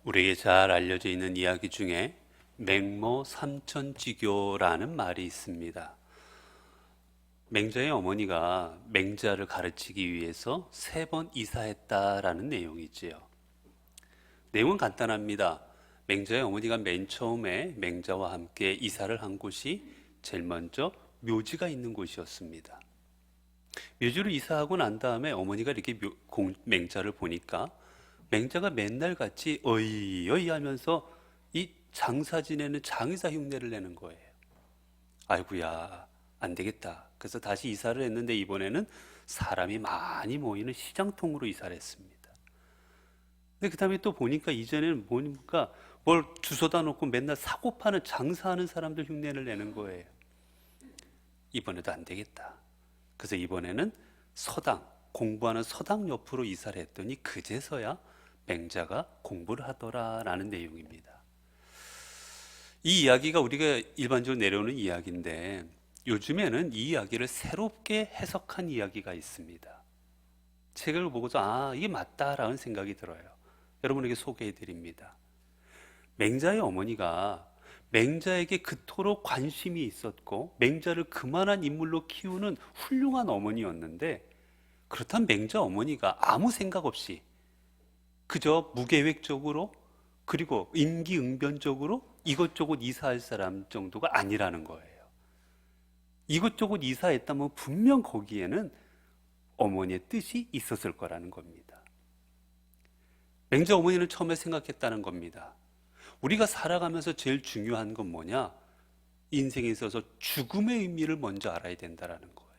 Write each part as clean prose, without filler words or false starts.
우리에게 잘 알려져 있는 이야기 중에 맹모 삼천지교라는 말이 있습니다. 맹자의 어머니가 맹자를 가르치기 위해서 3번 이사했다라는 내용이지요. 내용은 간단합니다. 맹자의 어머니가 맨 처음에 맹자와 함께 이사를 한 곳이 제일 먼저 묘지가 있는 곳이었습니다. 묘지로 이사하고 난 다음에 어머니가 이렇게 맹자를 보니까 맹자가 맨날 같이 어이 하면서 이 장사 지내는 장의사 흉내를 내는 거예요. 아이고야, 안 되겠다. 그래서 다시 이사를 했는데 이번에는 사람이 많이 모이는 시장통으로 이사를 했습니다. 근데 그 다음에 또 보니까 이전에는 보니까 뭘 주워다 놓고 맨날 사고 파는 장사하는 사람들 흉내를 내는 거예요. 이번에도 안 되겠다. 그래서 이번에는 서당, 공부하는 서당 옆으로 이사를 했더니 그제서야 맹자가 공부를 하더라라는 내용입니다. 이 이야기가 우리가 일반적으로 내려오는 이야기인데 요즘에는 이 이야기를 새롭게 해석한 이야기가 있습니다. 책을 보고서 이게 맞다라는 생각이 들어요. 여러분에게 소개해 드립니다. 맹자의 어머니가 맹자에게 그토록 관심이 있었고 맹자를 그만한 인물로 키우는 훌륭한 어머니였는데, 그렇다면 맹자 어머니가 아무 생각 없이 그저 무계획적으로 그리고 임기응변적으로 이것저것 이사할 사람 정도가 아니라는 거예요. 이것저것 이사했다면 분명 거기에는 어머니의 뜻이 있었을 거라는 겁니다. 맹자 어머니는 처음에 생각했다는 겁니다. 우리가 살아가면서 제일 중요한 건 뭐냐? 인생에 있어서 죽음의 의미를 먼저 알아야 된다는 거예요.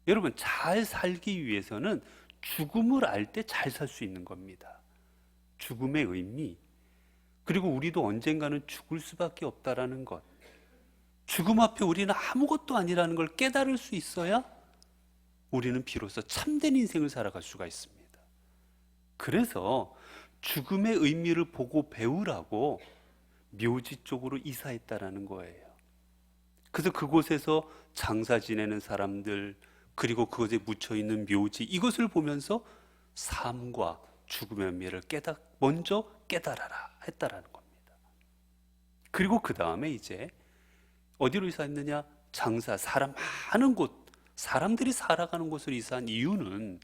여러분, 잘 살기 위해서는 죽음을 알 때 잘 살 수 있는 겁니다. 죽음의 의미, 그리고 우리도 언젠가는 죽을 수밖에 없다라는 것, 죽음 앞에 우리는 아무것도 아니라는 걸 깨달을 수 있어야 우리는 비로소 참된 인생을 살아갈 수가 있습니다. 그래서 죽음의 의미를 보고 배우라고 묘지 쪽으로 이사했다라는 거예요. 그래서 그곳에서 장사 지내는 사람들, 그리고 그것에 묻혀있는 묘지, 이것을 보면서 삶과 죽음의 의미를 먼저 깨달아라 했다라는 겁니다. 그리고 그 다음에 이제 어디로 이사했느냐? 장사, 사람 많은 곳, 사람들이 살아가는 곳으로 이사한 이유는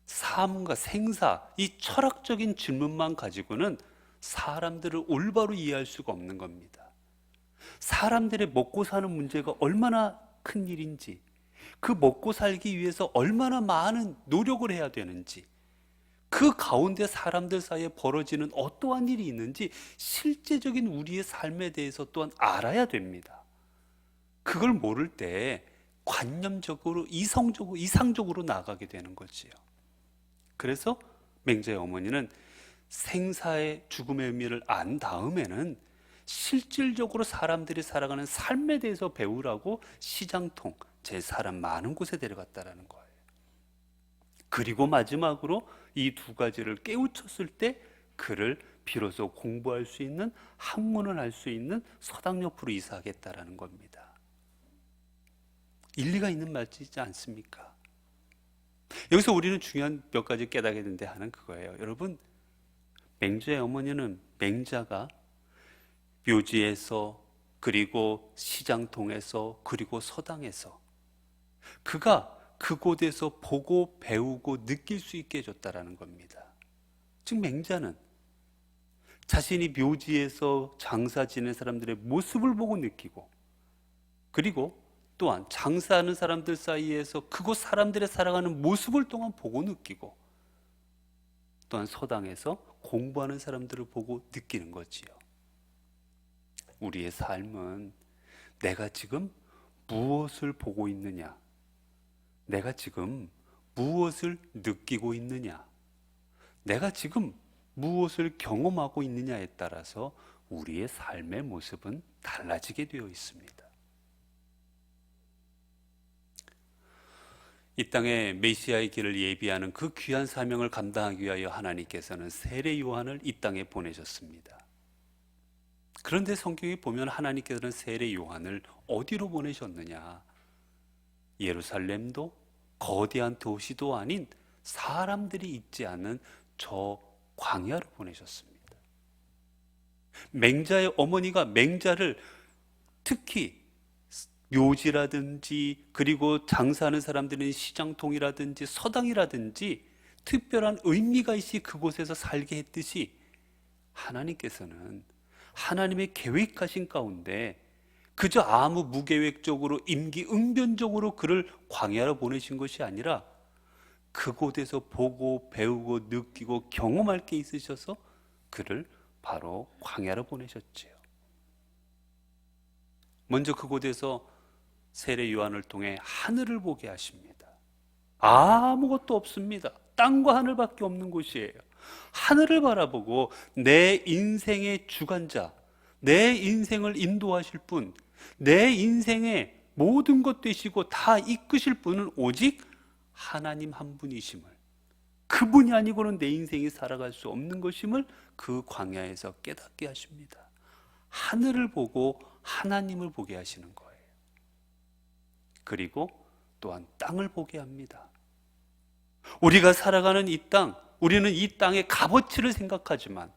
삶과 생사, 이 철학적인 질문만 가지고는 사람들을 올바로 이해할 수가 없는 겁니다. 사람들의 먹고 사는 문제가 얼마나 큰 일인지, 그 먹고 살기 위해서 얼마나 많은 노력을 해야 되는지, 그 가운데 사람들 사이에 벌어지는 어떠한 일이 있는지 실제적인 우리의 삶에 대해서 또한 알아야 됩니다. 그걸 모를 때 관념적으로 이상적으로 나가게 되는 거지요. 그래서 맹자의 어머니는 생사의 죽음의 의미를 안 다음에는 실질적으로 사람들이 살아가는 삶에 대해서 배우라고 시장통, 제 사람 많은 곳에 데려갔다라는 거예요. 그리고 마지막으로 이 두 가지를 깨우쳤을 때 그를 비로소 공부할 수 있는, 학문을 할 수 있는 서당 옆으로 이사하겠다라는 겁니다. 일리가 있는 말이지 않습니까? 여기서 우리는 중요한 몇 가지 깨닫게 된다 하는 그거예요. 여러분, 맹자의 어머니는 맹자가 묘지에서, 그리고 시장통에서, 그리고 서당에서 그가 그곳에서 보고 배우고 느낄 수 있게 해줬다라는 겁니다. 즉 맹자는 자신이 묘지에서 장사 지낸 사람들의 모습을 보고 느끼고, 그리고 또한 장사하는 사람들 사이에서 그곳 사람들의 살아가는 모습을 또한 보고 느끼고, 또한 서당에서 공부하는 사람들을 보고 느끼는 거지요. 우리의 삶은 내가 지금 무엇을 보고 있느냐, 내가 지금 무엇을 느끼고 있느냐, 내가 지금 무엇을 경험하고 있느냐에 따라서 우리의 삶의 모습은 달라지게 되어 있습니다. 이 땅에 메시아의 길을 예비하는 그 귀한 사명을 감당하기 위하여 하나님께서는 세례 요한을 이 땅에 보내셨습니다. 그런데 성경에 보면 하나님께서는 세례 요한을 어디로 보내셨느냐? 예루살렘도 거대한 도시도 아닌 사람들이 있지 않는 저 광야로 보내셨습니다. 맹자의 어머니가 맹자를 특히 묘지라든지 그리고 장사하는 사람들은 시장통이라든지 서당이라든지 특별한 의미가 있이 그곳에서 살게 했듯이 하나님께서는 하나님의 계획하신 가운데 그저 아무 무계획적으로 임기응변적으로 그를 광야로 보내신 것이 아니라 그곳에서 보고 배우고 느끼고 경험할 게 있으셔서 그를 바로 광야로 보내셨지요. 먼저 그곳에서 세례 요한을 통해 하늘을 보게 하십니다. 아무것도 없습니다. 땅과 하늘밖에 없는 곳이에요. 하늘을 바라보고 내 인생의 주관자, 내 인생을 인도하실 분, 내 인생의 모든 것 되시고 다 이끄실 분은 오직 하나님 한 분이심을, 그분이 아니고는 내 인생이 살아갈 수 없는 것임을 그 광야에서 깨닫게 하십니다. 하늘을 보고 하나님을 보게 하시는 거예요. 그리고 또한 땅을 보게 합니다. 우리가 살아가는 이 땅, 우리는 이 땅의 값어치를 생각하지만,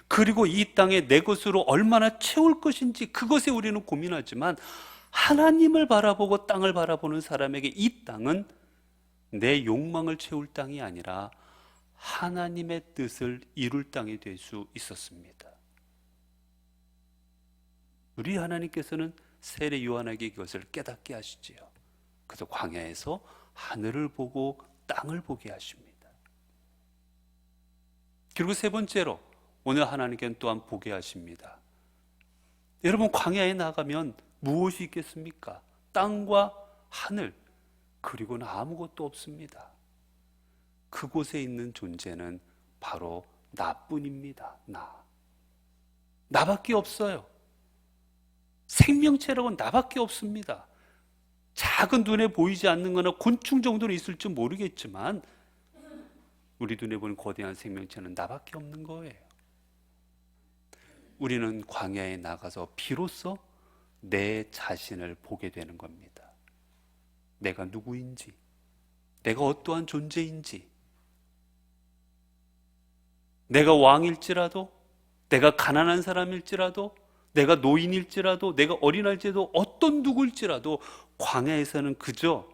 그리고 이 땅에 내 것으로 얼마나 채울 것인지 그것에 우리는 고민하지만, 하나님을 바라보고 땅을 바라보는 사람에게 이 땅은 내 욕망을 채울 땅이 아니라 하나님의 뜻을 이룰 땅이 될 수 있었습니다. 우리 하나님께서는 세례 요한에게 그것을 깨닫게 하시지요. 그래서 광야에서 하늘을 보고 땅을 보게 하십니다. 그리고 세 번째로 오늘 하나님께는 또한 보게 하십니다. 여러분, 광야에 나가면 무엇이 있겠습니까? 땅과 하늘, 그리고는 아무것도 없습니다. 그곳에 있는 존재는 바로 나뿐입니다. 나밖에 없어요. 생명체라고는 나밖에 없습니다. 작은 눈에 보이지 않는 거나 곤충 정도는 있을지 모르겠지만 우리 눈에 보는 거대한 생명체는 나밖에 없는 거예요. 우리는 광야에 나가서 비로소 내 자신을 보게 되는 겁니다. 내가 누구인지, 내가 어떠한 존재인지, 내가 왕일지라도, 내가 가난한 사람일지라도, 내가 노인일지라도, 내가 어린아이일지라도, 어떤 누구일지라도 광야에서는 그저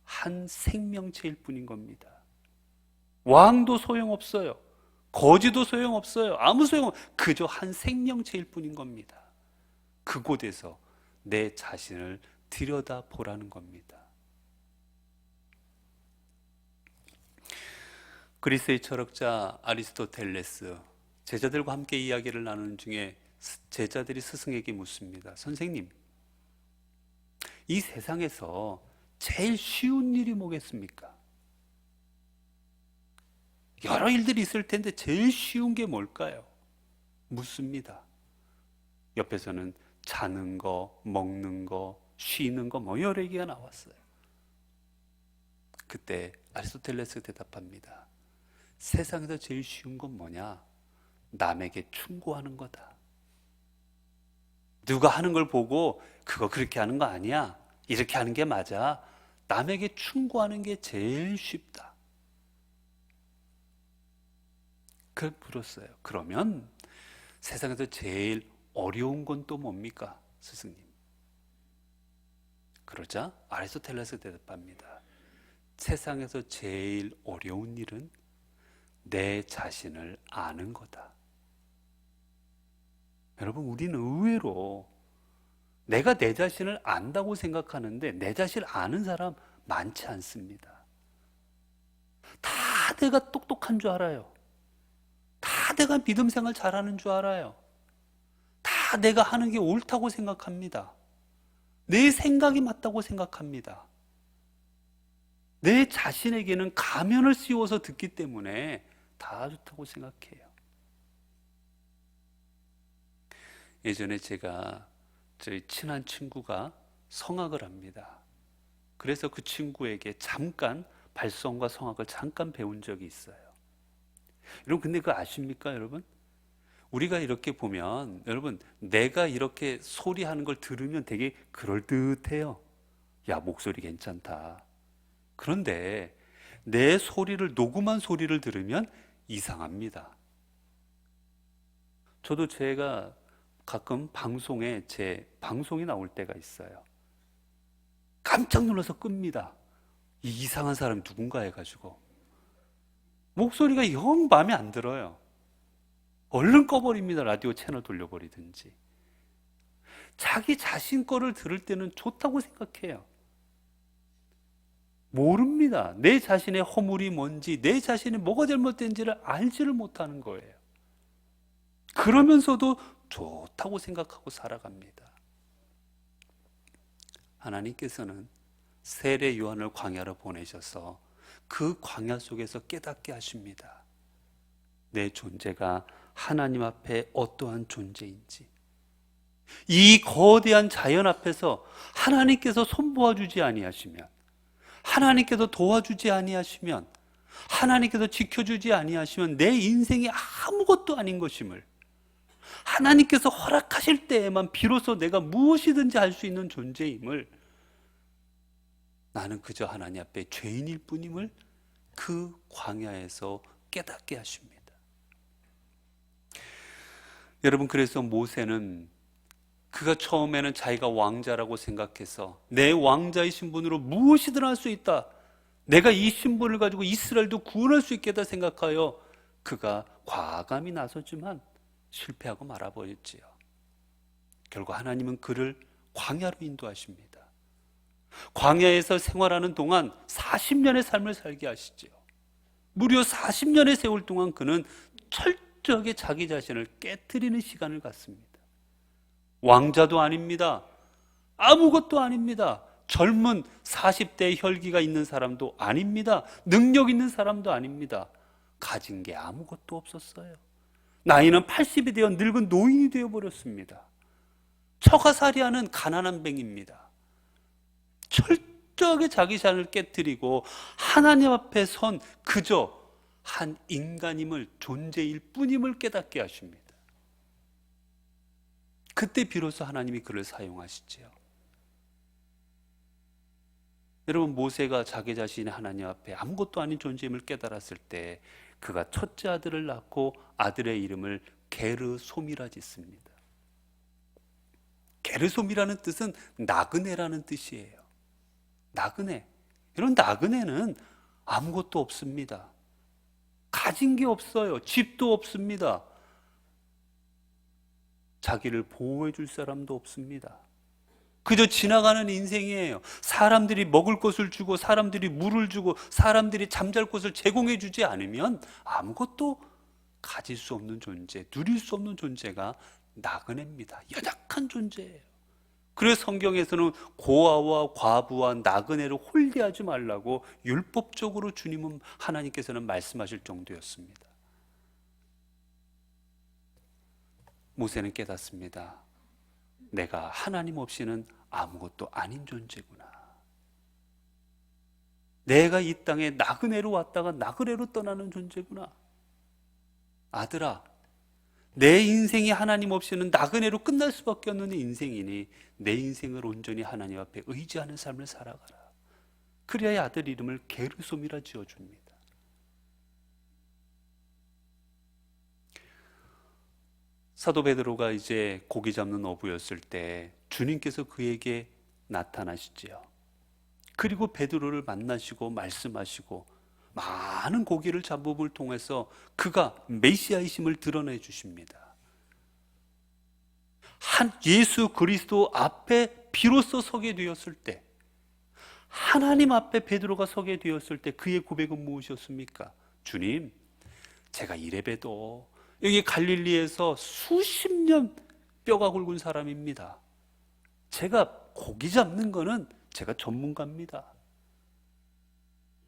한 생명체일 뿐인 겁니다. 왕도 소용없어요. 거지도 소용없어요. 아무 소용없어요. 그저 한 생명체일 뿐인 겁니다. 그곳에서 내 자신을 들여다보라는 겁니다. 그리스의 철학자 아리스토텔레스, 제자들과 함께 이야기를 나누는 중에 제자들이 스승에게 묻습니다. 선생님, 이 세상에서 제일 쉬운 일이 뭐겠습니까? 여러 일들이 있을 텐데 제일 쉬운 게 뭘까요? 묻습니다. 옆에서는 자는 거, 먹는 거, 쉬는 거 뭐 여러 얘기가 나왔어요. 그때 아리스토텔레스가 대답합니다. 세상에서 제일 쉬운 건 뭐냐? 남에게 충고하는 거다. 누가 하는 걸 보고 그거 그렇게 하는 거 아니야, 이렇게 하는 게 맞아, 남에게 충고하는 게 제일 쉽다. 그걸 물었어요. 그러면 세상에서 제일 어려운 건 또 뭡니까, 스승님? 그러자 아리스토텔레스가 대답합니다. 세상에서 제일 어려운 일은 내 자신을 아는 거다. 여러분, 우리는 의외로 내가 내 자신을 안다고 생각하는데 내 자신을 아는 사람 많지 않습니다. 다 내가 똑똑한 줄 알아요. 다 내가 믿음 생활 잘하는 줄 알아요. 다 내가 하는 게 옳다고 생각합니다. 내 생각이 맞다고 생각합니다. 내 자신에게는 가면을 씌워서 듣기 때문에 다 좋다고 생각해요. 예전에 제가 저희 친한 친구가 성악을 합니다. 그래서 그 친구에게 잠깐 발성과 성악을 잠깐 배운 적이 있어요. 여러분, 근데 그거 아십니까, 여러분? 우리가 이렇게 보면, 여러분, 내가 이렇게 소리하는 걸 들으면 되게 그럴듯해요. 야, 목소리 괜찮다. 그런데 내 소리를, 녹음한 소리를 들으면 이상합니다. 저도 제가 가끔 방송에 제 방송이 나올 때가 있어요. 깜짝 놀라서 끕니다. 이 이상한 사람이 누군가 해가지고 목소리가 영 마음에 안 들어요. 얼른 꺼버립니다. 라디오 채널 돌려버리든지. 자기 자신 거를 들을 때는 좋다고 생각해요. 모릅니다. 내 자신의 허물이 뭔지, 내 자신이 뭐가 잘못된지를 알지를 못하는 거예요. 그러면서도 좋다고 생각하고 살아갑니다. 하나님께서는 세례 요한을 광야로 보내셔서 그 광야 속에서 깨닫게 하십니다. 내 존재가 하나님 앞에 어떠한 존재인지. 이 거대한 자연 앞에서 하나님께서 손보아주지 아니하시면, 하나님께서 도와주지 아니하시면, 하나님께서 지켜주지 아니하시면 내 인생이 아무것도 아닌 것임을, 하나님께서 허락하실 때에만 비로소 내가 무엇이든지 할 수 있는 존재임을, 나는 그저 하나님 앞에 죄인일 뿐임을 그 광야에서 깨닫게 하십니다. 여러분, 그래서 모세는 그가 처음에는 자기가 왕자라고 생각해서 내 왕자의 신분으로 무엇이든 할 수 있다, 내가 이 신분을 가지고 이스라엘도 구원할 수 있겠다 생각하여 그가 과감히 나섰지만 실패하고 말아버렸지요. 결국 하나님은 그를 광야로 인도하십니다. 광야에서 생활하는 동안 40년의 삶을 살게 하시지요. 무려 40년의 세월 동안 그는 철저하게 자기 자신을 깨트리는 시간을 갖습니다. 왕자도 아닙니다. 아무것도 아닙니다. 젊은 40대의 혈기가 있는 사람도 아닙니다. 능력 있는 사람도 아닙니다. 가진 게 아무것도 없었어요. 나이는 80이 되어 늙은 노인이 되어버렸습니다. 처가살이하는 가난한 뱅입니다. 철저하게 자기 자신을 깨뜨리고 하나님 앞에 선 그저 한 인간임을, 존재일 뿐임을 깨닫게 하십니다. 그때 비로소 하나님이 그를 사용하시지요. 여러분, 모세가 자기 자신이 하나님 앞에 아무것도 아닌 존재임을 깨달았을 때 그가 첫째 아들을 낳고 아들의 이름을 게르솜이라 짓습니다. 게르솜이라는 뜻은 나그네라는 뜻이에요. 나그네. 이런 나그네는 아무것도 없습니다. 가진 게 없어요. 집도 없습니다. 자기를 보호해 줄 사람도 없습니다. 그저 지나가는 인생이에요. 사람들이 먹을 것을 주고, 사람들이 물을 주고, 사람들이 잠잘 곳을 제공해 주지 않으면 아무것도 가질 수 없는 존재, 누릴 수 없는 존재가 나그네입니다. 연약한 존재예요. 그래서 성경에서는 고아와 과부와 나그네를 홀대하지 말라고 율법적으로 주님은, 하나님께서는 말씀하실 정도였습니다. 모세는 깨닫습니다. 내가 하나님 없이는 아무것도 아닌 존재구나. 내가 이 땅에 나그네로 왔다가 나그네로 떠나는 존재구나. 아들아, 내 인생이 하나님 없이는 나그네로 끝날 수밖에 없는 인생이니 내 인생을 온전히 하나님 앞에 의지하는 삶을 살아가라. 그래야 아들 이름을 게르솜이라 지어줍니다. 사도 베드로가 이제 고기 잡는 어부였을 때 주님께서 그에게 나타나시지요. 그리고 베드로를 만나시고 말씀하시고 많은 고기를 잡음을 통해서 그가 메시아이심을 드러내 주십니다. 한 예수 그리스도 앞에 비로소 서게 되었을 때, 하나님 앞에 베드로가 서게 되었을 때 그의 고백은 무엇이었습니까? 주님, 제가 이래봬도 여기 갈릴리에서 수십 년 뼈가 굵은 사람입니다. 제가 고기 잡는 거는 제가 전문가입니다.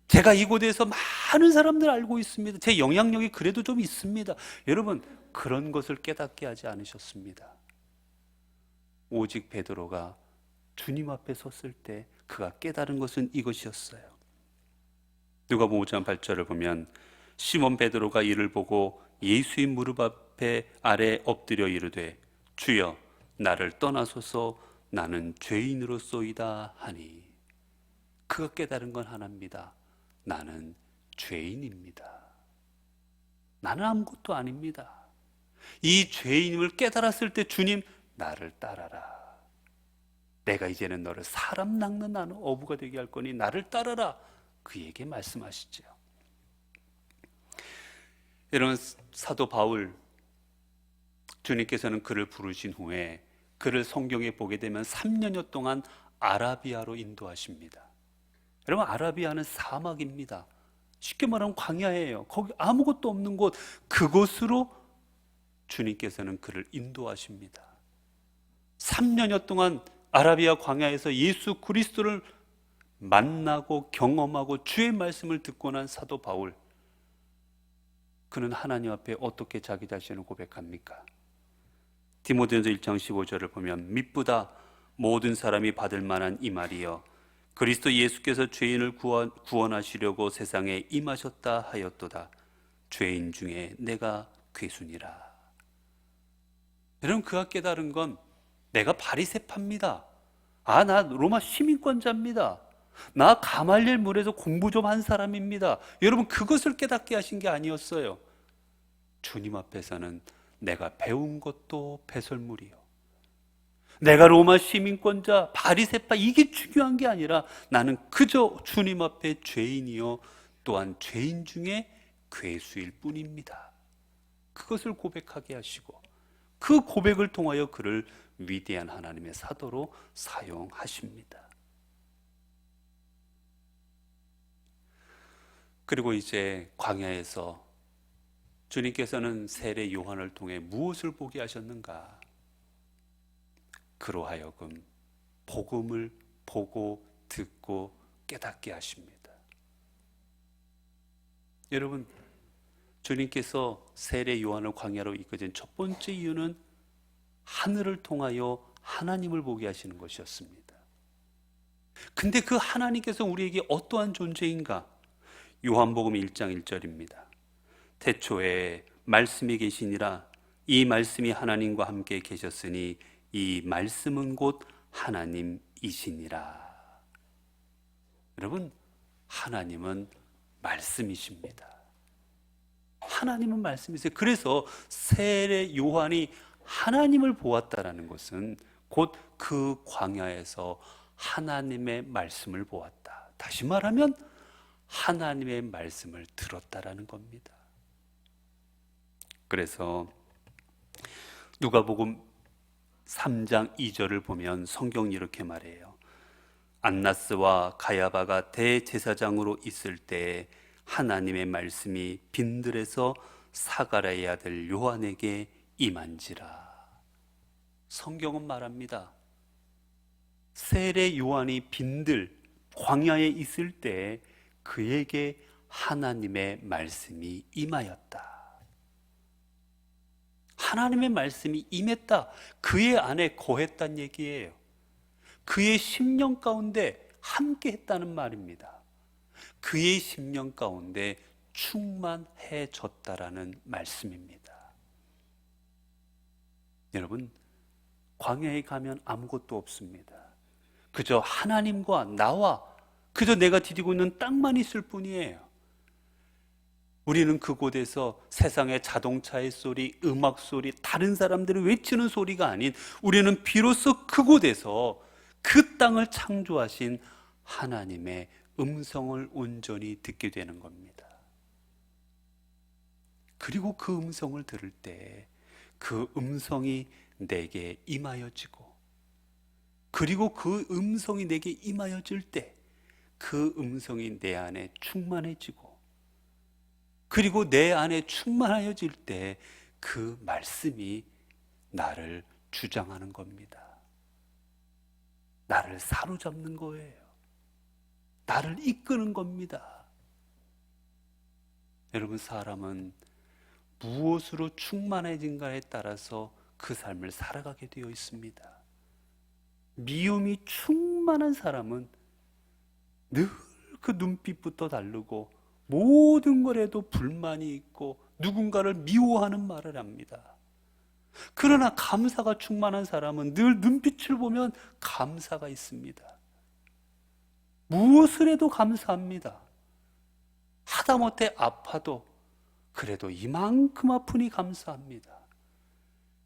제가 이곳에서 많은 사람들 알고 있습니다. 제 영향력이 그래도 좀 있습니다. 여러분, 그런 것을 깨닫게 하지 않으셨습니다. 오직 베드로가 주님 앞에 섰을 때 그가 깨달은 것은 이것이었어요. 누가복음 5장 8절을 보면 시몬 베드로가 이를 보고 예수의 무릎 앞에 아래 엎드려 이르되 주여 나를 떠나소서 나는 죄인으로소이다 하니, 그가 깨달은 건 하나입니다. 나는 죄인입니다. 나는 아무것도 아닙니다. 이 죄인임을 깨달았을 때 주님, 나를 따라라. 내가 이제는 너를 사람 낚는 나는 어부가 되게 할 거니 나를 따라라. 그에게 말씀하시죠. 이런 사도 바울, 주님께서는 그를 부르신 후에 그를 성경에 보게 되면 3년여 동안 아라비아로 인도하십니다. 여러분, 아라비아는 사막입니다. 쉽게 말하면 광야예요. 거기 아무것도 없는 곳, 그곳으로 주님께서는 그를 인도하십니다. 3년여 동안 아라비아 광야에서 예수 그리스도를 만나고 경험하고 주의 말씀을 듣고 난 사도 바울, 그는 하나님 앞에 어떻게 자기 자신을 고백합니까? 디모데전서 1장 15절을 보면 mit보다 모든 사람이 받을 만한 이 말이여 그리스도 예수께서 죄인을 구원하시려고 세상에 임하셨다 하였도다. 죄인 중에 내가 괴순이라. 여러분, 그가 깨달은 건 내가 바리새파입니다. 나 로마 시민권자입니다. 나 가말리엘 물에서 공부 좀 한 사람입니다. 여러분, 그것을 깨닫게 하신 게 아니었어요. 주님 앞에서는 내가 배운 것도 배설물이요, 내가 로마 시민권자, 바리새파, 이게 중요한 게 아니라 나는 그저 주님 앞에 죄인이요 또한 죄인 중에 괴수일 뿐입니다. 그것을 고백하게 하시고 그 고백을 통하여 그를 위대한 하나님의 사도로 사용하십니다. 그리고 이제 광야에서 주님께서는 세례 요한을 통해 무엇을 보게 하셨는가? 그로 하여금 복음을 보고 듣고 깨닫게 하십니다. 여러분, 주님께서 세례 요한을 광야로 이끄신 첫 번째 이유는 하늘을 통하여 하나님을 보게 하시는 것이었습니다. 근데 그 하나님께서 우리에게 어떠한 존재인가? 요한복음 1장 1절입니다. 태초에 말씀이 계시니라. 이 말씀이 하나님과 함께 계셨으니 이 말씀은 곧 하나님이시니라. 여러분, 하나님은 말씀이십니다. 하나님은 말씀이세요. 그래서 세례 요한이 하나님을 보았다라는 것은 곧 그 광야에서 하나님의 말씀을 보았다. 다시 말하면 하나님의 말씀을 들었다라는 겁니다. 그래서 누가복음 3장 2절을 보면 성경이 이렇게 말해요. 안나스와 가야바가 대제사장으로 있을 때 하나님의 말씀이 빈들에서 사가랴의 아들 요한에게 임한지라. 성경은 말합니다. 세례 요한이 빈들 광야에 있을 때 그에게 하나님의 말씀이 임하였다. 하나님의 말씀이 임했다. 그의 안에 거했단 얘기예요. 그의 심령 가운데 함께 했다는 말입니다. 그의 심령 가운데 충만해졌다라는 말씀입니다. 여러분, 광야에 가면 아무것도 없습니다. 그저 하나님과 나와 그저 내가 디디고 있는 땅만 있을 뿐이에요. 우리는 그곳에서 세상의 자동차의 소리, 음악 소리, 다른 사람들이 외치는 소리가 아닌 우리는 비로소 그곳에서 그 땅을 창조하신 하나님의 음성을 온전히 듣게 되는 겁니다. 그리고 그 음성을 들을 때 그 음성이 내게 임하여지고, 그리고 그 음성이 내게 임하여질 때 그 음성이 내 안에 충만해지고, 그리고 내 안에 충만하여질 때 그 말씀이 나를 주장하는 겁니다. 나를 사로잡는 거예요. 나를 이끄는 겁니다. 여러분, 사람은 무엇으로 충만해진가에 따라서 그 삶을 살아가게 되어 있습니다. 미움이 충만한 사람은 늘 그 눈빛부터 다르고 모든 것에도 불만이 있고 누군가를 미워하는 말을 합니다. 그러나 감사가 충만한 사람은 늘 눈빛을 보면 감사가 있습니다. 무엇을 해도 감사합니다. 하다못해 아파도 그래도 이만큼 아프니 감사합니다.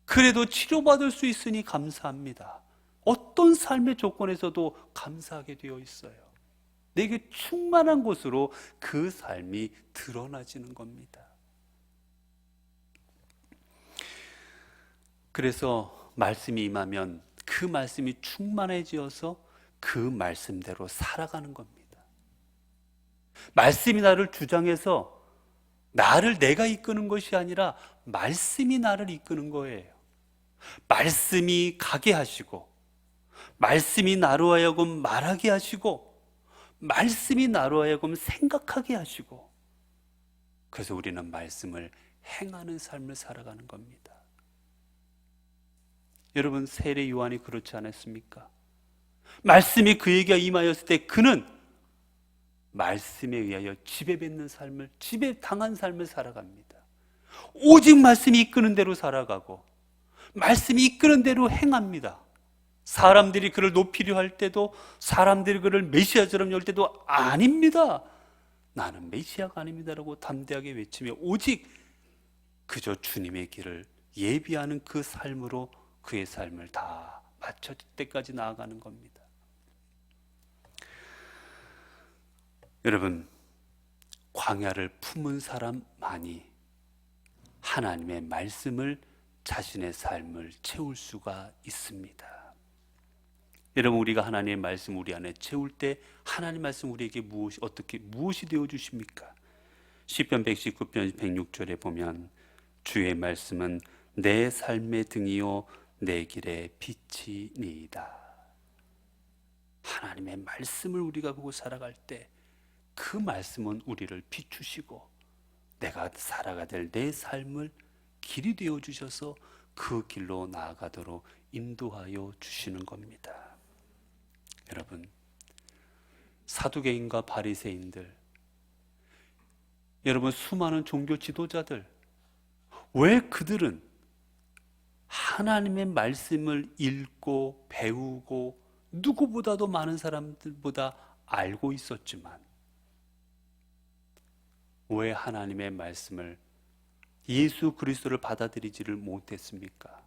그래도 치료받을 수 있으니 감사합니다. 어떤 삶의 조건에서도 감사하게 되어 있어요. 내게 충만한 곳으로 그 삶이 드러나지는 겁니다. 그래서 말씀이 임하면 그 말씀이 충만해지어서 그 말씀대로 살아가는 겁니다. 말씀이 나를 주장해서 나를 내가 이끄는 것이 아니라 말씀이 나를 이끄는 거예요. 말씀이 가게 하시고, 말씀이 나로 하여금 말하게 하시고, 말씀이 나로 하여금 생각하게 하시고, 그래서 우리는 말씀을 행하는 삶을 살아가는 겁니다. 여러분, 세례 요한이 그렇지 않았습니까? 말씀이 그에게 임하였을 때 그는 말씀에 의하여 지배받는 삶을, 지배당한 삶을 살아갑니다. 오직 말씀이 이끄는 대로 살아가고 말씀이 이끄는 대로 행합니다. 사람들이 그를 높이려 할 때도, 사람들이 그를 메시아처럼 열 때도 아닙니다. 나는 메시아가 아닙니다라고 담대하게 외치며 오직 그저 주님의 길을 예비하는 그 삶으로 그의 삶을 다 마칠 때까지 나아가는 겁니다. 여러분, 광야를 품은 사람만이 하나님의 말씀을 자신의 삶을 채울 수가 있습니다. 여러분, 우리가 하나님의 말씀 우리 안에 채울 때 하나님 말씀 우리에게 무엇이 되어 주십니까? 시편 119편 106절에 보면 주의 말씀은 내 삶의 등이요 내 길의 빛이니이다. 하나님의 말씀을 우리가 보고 살아갈 때 그 말씀은 우리를 비추시고 내가 살아가야 될 내 삶을 길이 되어 주셔서 그 길로 나아가도록 인도하여 주시는 겁니다. 여러분, 사두개인과 바리새인들, 여러분 수많은 종교 지도자들, 왜 그들은 하나님의 말씀을 읽고 배우고 누구보다도 많은 사람들보다 알고 있었지만 왜 하나님의 말씀을, 예수 그리스도를 받아들이지를 못했습니까?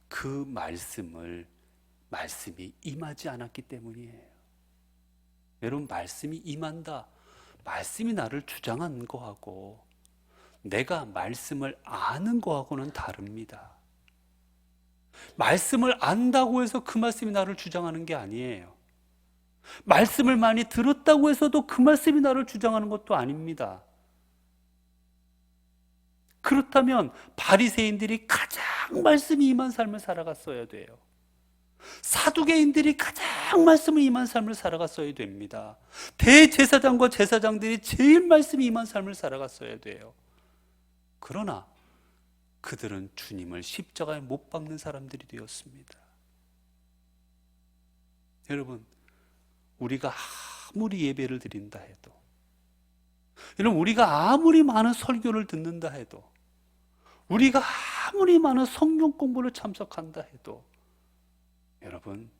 그 말씀이 임하지 않았기 때문이에요. 여러분, 말씀이 임한다, 말씀이 나를 주장하는 거하고 내가 말씀을 아는 거하고는 다릅니다. 말씀을 안다고 해서 그 말씀이 나를 주장하는 게 아니에요. 말씀을 많이 들었다고 해서도 그 말씀이 나를 주장하는 것도 아닙니다. 그렇다면 바리새인들이 가장 말씀이 임한 삶을 살아갔어야 돼요. 사두개인들이 가장 말씀이 임한 삶을 살아갔어야 됩니다. 대제사장과 제사장들이 제일 말씀이 임한 삶을 살아갔어야 돼요. 그러나 그들은 주님을 십자가에 못 박는 사람들이 되었습니다. 여러분, 우리가 아무리 예배를 드린다 해도, 여러분, 우리가 아무리 많은 설교를 듣는다 해도, 우리가 아무리 많은 성경 공부를 참석한다 해도, 여러분,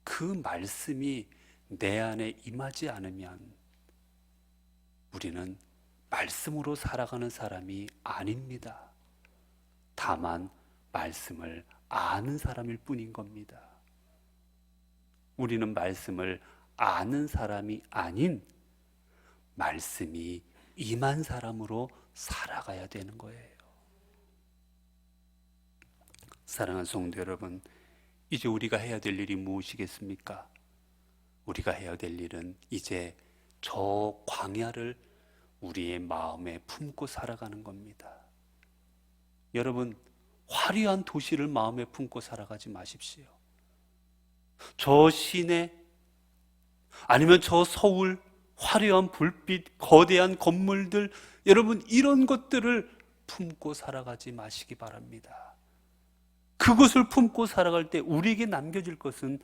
그 말씀이 내 안에 임하지 않으면 우리는 말씀으로 살아가는 사람이 아닙니다. 다만 말씀을 아는 사람일 뿐인 겁니다. 우리는 말씀을 아는 사람이 아닌 말씀이 임한 사람으로 살아가야 되는 거예요. 사랑하는 성도 여러분, 이제 우리가 해야 될 일이 무엇이겠습니까? 우리가 해야 될 일은 이제 저 광야를 우리의 마음에 품고 살아가는 겁니다. 여러분, 화려한 도시를 마음에 품고 살아가지 마십시오. 저 시내, 아니면 저 서울, 화려한 불빛, 거대한 건물들, 여러분, 이런 것들을 품고 살아가지 마시기 바랍니다. 그것을 품고 살아갈 때 우리에게 남겨질 것은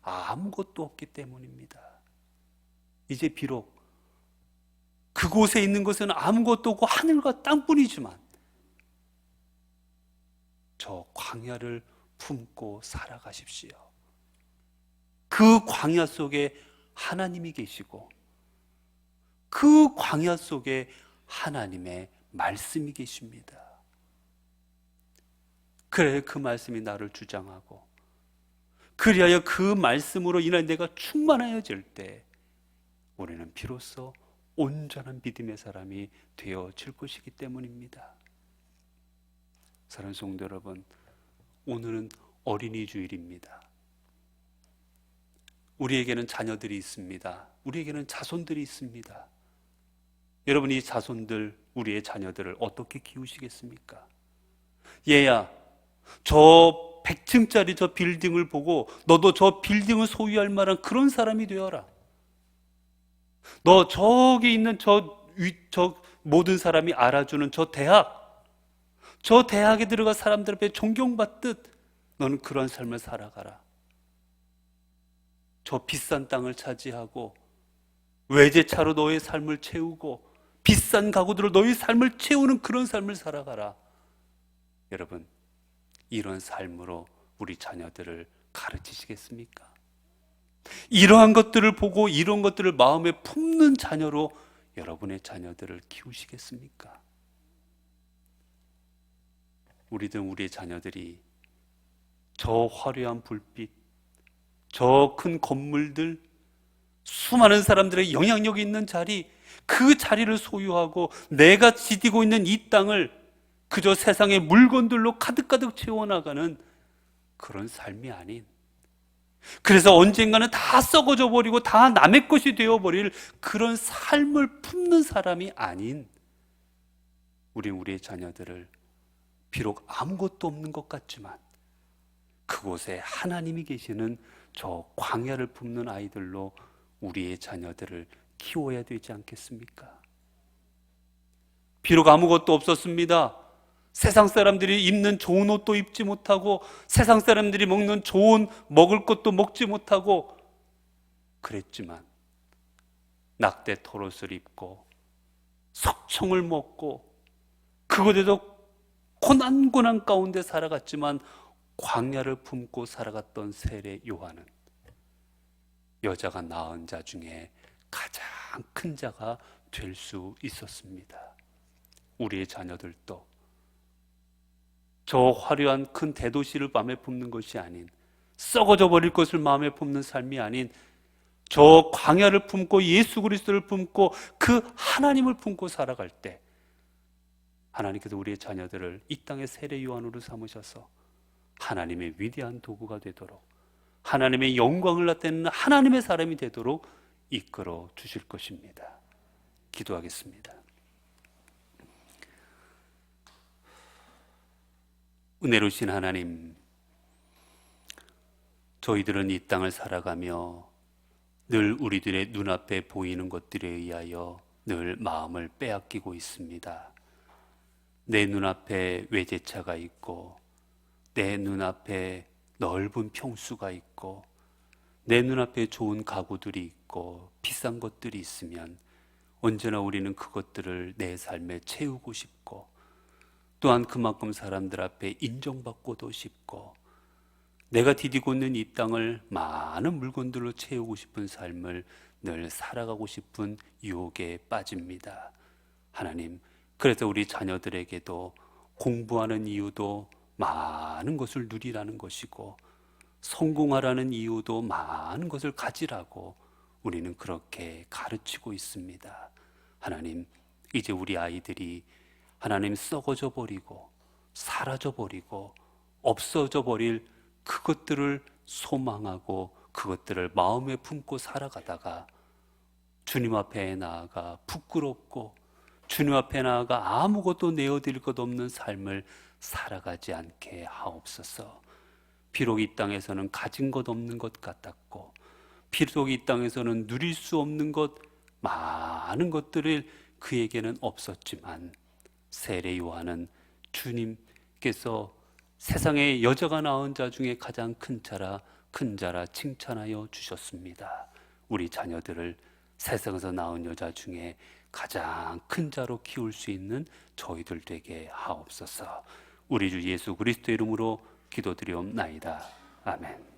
아무것도 없기 때문입니다. 이제 비록 그곳에 있는 것은 아무것도 없고 하늘과 땅뿐이지만 저 광야를 품고 살아가십시오. 그 광야 속에 하나님이 계시고 그 광야 속에 하나님의 말씀이 계십니다. 그래야 그 말씀이 나를 주장하고, 그리하여 그 말씀으로 인하여 내가 충만하여질 때 우리는 비로소 온전한 믿음의 사람이 되어질 것이기 때문입니다. 사랑하는 성도 여러분, 오늘은 어린이 주일입니다. 우리에게는 자녀들이 있습니다. 우리에게는 자손들이 있습니다. 여러분, 이 자손들, 우리의 자녀들을 어떻게 키우시겠습니까? 얘야, 저 100층짜리 저 빌딩을 보고 너도 저 빌딩을 소유할 만한 그런 사람이 되어라. 너 저기 있는 저 모든 사람이 알아주는 저 대학에 들어가 사람들 앞에 존경받듯 너는 그런 삶을 살아가라. 저 비싼 땅을 차지하고 외제차로 너의 삶을 채우고 비싼 가구들로 너의 삶을 채우는 그런 삶을 살아가라. 여러분, 이런 삶으로 우리 자녀들을 가르치시겠습니까? 이러한 것들을 보고 이런 것들을 마음에 품는 자녀로 여러분의 자녀들을 키우시겠습니까? 우리의 자녀들이 저 화려한 불빛, 저 큰 건물들, 수많은 사람들의 영향력이 있는 자리, 그 자리를 소유하고 내가 지디고 있는 이 땅을 그저 세상의 물건들로 가득가득 채워나가는 그런 삶이 아닌, 그래서 언젠가는 다 썩어져 버리고 다 남의 것이 되어버릴 그런 삶을 품는 사람이 아닌, 우리의 자녀들을 비록 아무것도 없는 것 같지만 그곳에 하나님이 계시는 저 광야를 품는 아이들로 우리의 자녀들을 키워야 되지 않겠습니까? 비록 아무것도 없었습니다. 세상 사람들이 입는 좋은 옷도 입지 못하고 세상 사람들이 먹는 좋은 먹을 것도 먹지 못하고 그랬지만 낙대 털옷을 입고 석청을 먹고 그곳에도 고난고난 가운데 살아갔지만 광야를 품고 살아갔던 세례 요한은 여자가 낳은 자 중에 가장 큰 자가 될 수 있었습니다. 우리의 자녀들도 저 화려한 큰 대도시를 마음에 품는 것이 아닌, 썩어져 버릴 것을 마음에 품는 삶이 아닌 저 광야를 품고 예수 그리스도를 품고 그 하나님을 품고 살아갈 때 하나님께서 우리의 자녀들을 이 땅의 세례 요한으로 삼으셔서 하나님의 위대한 도구가 되도록, 하나님의 영광을 나타내는 하나님의 사람이 되도록 이끌어 주실 것입니다. 기도하겠습니다. 은혜로우신 하나님, 저희들은 이 땅을 살아가며 늘 우리들의 눈앞에 보이는 것들에 의하여 늘 마음을 빼앗기고 있습니다. 내 눈앞에 외제차가 있고, 내 눈앞에 넓은 평수가 있고, 내 눈앞에 좋은 가구들이 있고 비싼 것들이 있으면 언제나 우리는 그것들을 내 삶에 채우고 싶고, 또한 그만큼 사람들 앞에 인정받고도 싶고, 내가 디디고 있는 이 땅을 많은 물건들로 채우고 싶은 삶을 늘 살아가고 싶은 유혹에 빠집니다. 하나님, 그래서 우리 자녀들에게도 공부하는 이유도 많은 것을 누리라는 것이고, 성공하라는 이유도 많은 것을 가지라고 우리는 그렇게 가르치고 있습니다. 하나님, 이제 우리 아이들이 하나님 썩어져 버리고 사라져 버리고 없어져 버릴 그것들을 소망하고 그것들을 마음에 품고 살아가다가 주님 앞에 나아가 부끄럽고 주님 앞에 나아가 아무것도 내어드릴 것 없는 삶을 살아가지 않게 하옵소서. 비록 이 땅에서는 가진 것 없는 것 같았고, 비록 이 땅에서는 누릴 수 없는 것, 많은 것들을 그에게는 없었지만 세례 요한은 주님께서 세상에 여자가 낳은 자 중에 가장 큰 자라 칭찬하여 주셨습니다. 우리 자녀들을 세상에서 낳은 여자 중에 가장 큰 자로 키울 수 있는 저희들 되게 하옵소서. 우리 주 예수 그리스도 이름으로 기도드리옵나이다. 아멘.